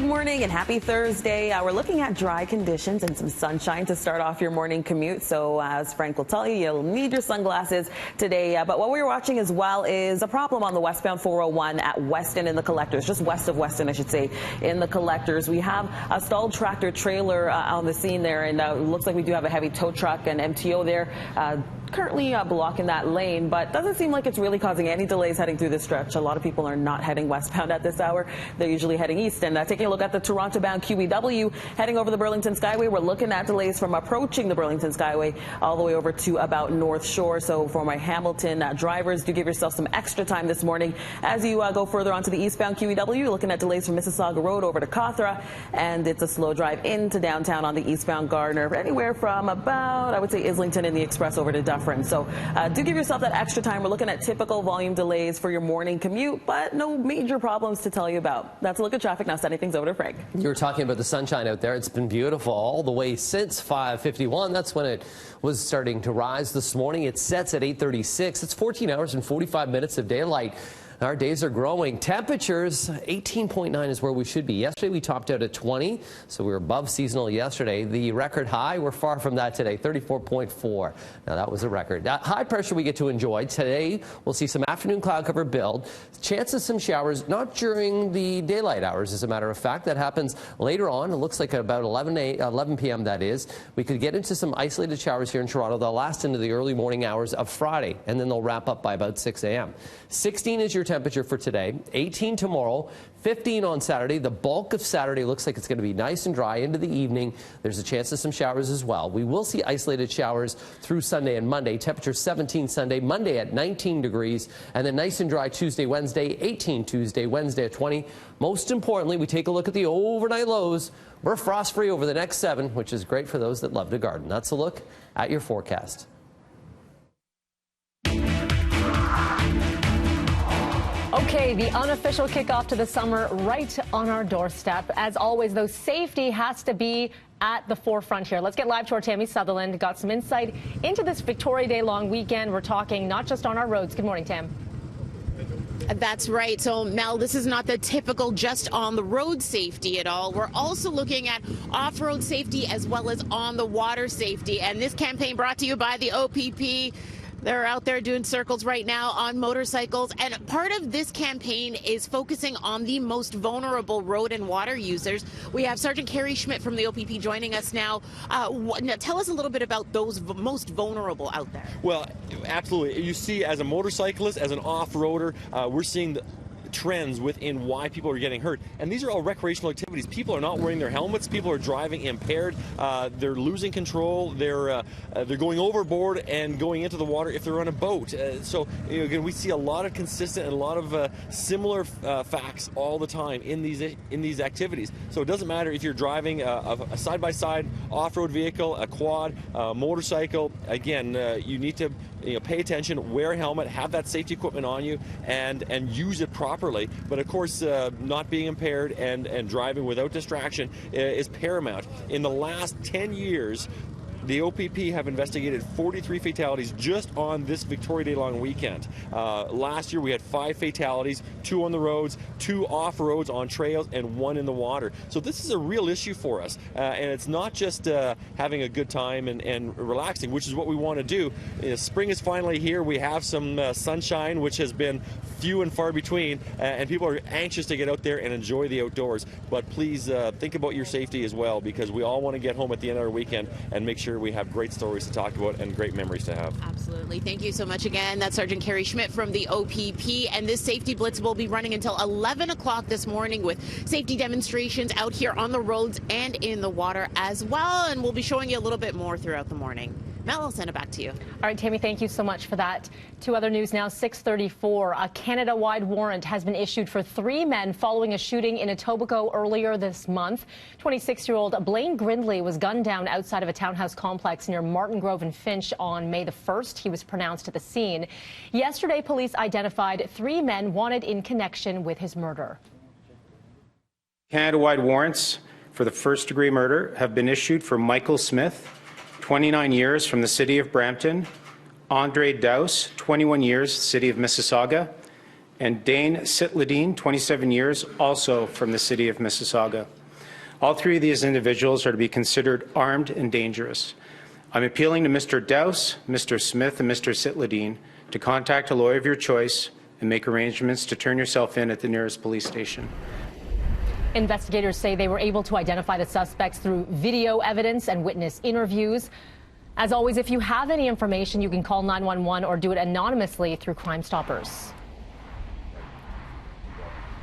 Good morning and happy Thursday. We're looking at dry conditions and some sunshine to start off your morning commute. So as Frank will tell you, you'll need your sunglasses today. But what we're watching as well is a problem on the westbound 401 at Weston in the Collectors, just west of Weston, I should say, in the Collectors. We have a stalled tractor trailer on the scene there, and it looks like we do have a heavy tow truck and MTO there. Currently blocking that lane, but doesn't seem like it's really causing any delays heading through this stretch. A lot of people are not heading westbound at this hour. They're usually heading east. And taking a look at the Toronto-bound QEW heading over the Burlington Skyway, we're looking at delays from approaching the Burlington Skyway all the way over to about North Shore. So for my Hamilton drivers, do give yourself some extra time this morning. As you go further onto the eastbound QEW, you're looking at delays from Mississauga Road over to Cawthra, and it's a slow drive into downtown on the eastbound Gardner, anywhere from about, I would say, Islington and the Express over to Dufferin. So do give yourself that extra time. We're looking at typical volume delays for your morning commute, but no major problems to tell you about. That's a look at traffic. Now sending things over to Frank. You were talking about the sunshine out there. It's been beautiful all the way since 5:51. That's when it was starting to rise this morning. It sets at 8:36. It's 14 hours and 45 minutes of daylight. Our days are growing. Temperatures, 18.9 is where we should be. Yesterday we topped out at 20, so we were above seasonal yesterday. The record high, we're far from that today, 34.4. Now that was a record. That high pressure we get to enjoy. Today we'll see some afternoon cloud cover build. Chances some showers, not during the daylight hours, as a matter of fact. That happens later on. It looks like at about 11 p.m. that is. We could get into some isolated showers here in Toronto. They'll last into the early morning hours of Friday, and then they'll wrap up by about 6 a.m. 16 is your temperature for today, 18 tomorrow, 15 on Saturday. The bulk of Saturday looks like it's going to be nice and dry into the evening. There's a chance of some showers as well. We will see isolated showers through Sunday and Monday. Temperature 17 Sunday, Monday at 19 degrees, and then nice and dry Tuesday, Wednesday, 18 Tuesday, Wednesday at 20. Most importantly, we take a look at the overnight lows. We're frost-free over the next 7, which is great for those that love to garden. That's a look at your forecast. Okay, the unofficial kickoff to the summer right on our doorstep. As always, though, safety has to be at the forefront here. Let's get live to our Tammy Sutherland. Got some insight into this Victoria Day long weekend. We're talking not just on our roads. Good morning, Tam. That's right. So, Mel, this is not the typical just on the road safety at all. We're also looking at off-road safety as well as on the water safety. And this campaign brought to you by the OPP. They're out there doing circles right now on motorcycles, and part of this campaign is focusing on the most vulnerable road and water users. We have Sergeant Carrie Schmidt from the OPP joining us now. Now tell us a little bit about those most vulnerable out there. Well, absolutely. You see, as a motorcyclist, as an off-roader, we're seeing the trends within why people are getting hurt, and these are all recreational activities. People are not wearing their helmets. People are driving impaired. They're losing control. They're going overboard and going into the water if they're on a boat. So again, we see a lot of consistent and a lot of similar facts all the time in these activities. So it doesn't matter if you're driving a side-by-side off-road vehicle, a quad, a motorcycle. Again, you need to pay attention, wear a helmet, have that safety equipment on you, and use it properly. But of course, not being impaired and driving without distraction is paramount. In the last 10 years, the OPP have investigated 43 fatalities just on this Victoria Day long weekend. Last year we had 5 fatalities, 2 on the roads, 2 off roads on trails, and 1 in the water. So this is a real issue for us, and it's not just having a good time and relaxing, which is what we want to do. Spring is finally here. We have some sunshine, which has been few and far between, and people are anxious to get out there and enjoy the outdoors. But please think about your safety as well, because we all want to get home at the end of our weekend and make sure we have great stories to talk about and great memories to have. Absolutely. Thank you so much again. That's Sergeant Carrie Schmidt from the OPP, and this safety blitz will be running until 11 o'clock this morning with safety demonstrations out here on the roads and in the water as well, and we'll be showing you a little bit more throughout the morning. Mel, I'll send it back to you. All right, Tammy, thank you so much for that. 2 other news now, 6:34. A Canada-wide warrant has been issued for 3 men following a shooting in Etobicoke earlier this month. 26-year-old Blaine Grindley was gunned down outside of a townhouse complex near Martin Grove and Finch on May the 1st. He was pronounced at the scene. Yesterday, police identified 3 men wanted in connection with his murder. Canada-wide warrants for the first-degree murder have been issued for Michael Smith, 29 years, from the City of Brampton, Andre Dowse, 21 years, City of Mississauga, and Dane Sitladine, 27 years, also from the city of Mississauga. All three of these individuals are to be considered armed and dangerous. I'm appealing to Mr. Dowse, Mr. Smith, and Mr. Sitladine to contact a lawyer of your choice and make arrangements to turn yourself in at the nearest police station. Investigators say they were able to identify the suspects through video evidence and witness interviews. As always, if you have any information, you can call 911 or do it anonymously through Crime Stoppers.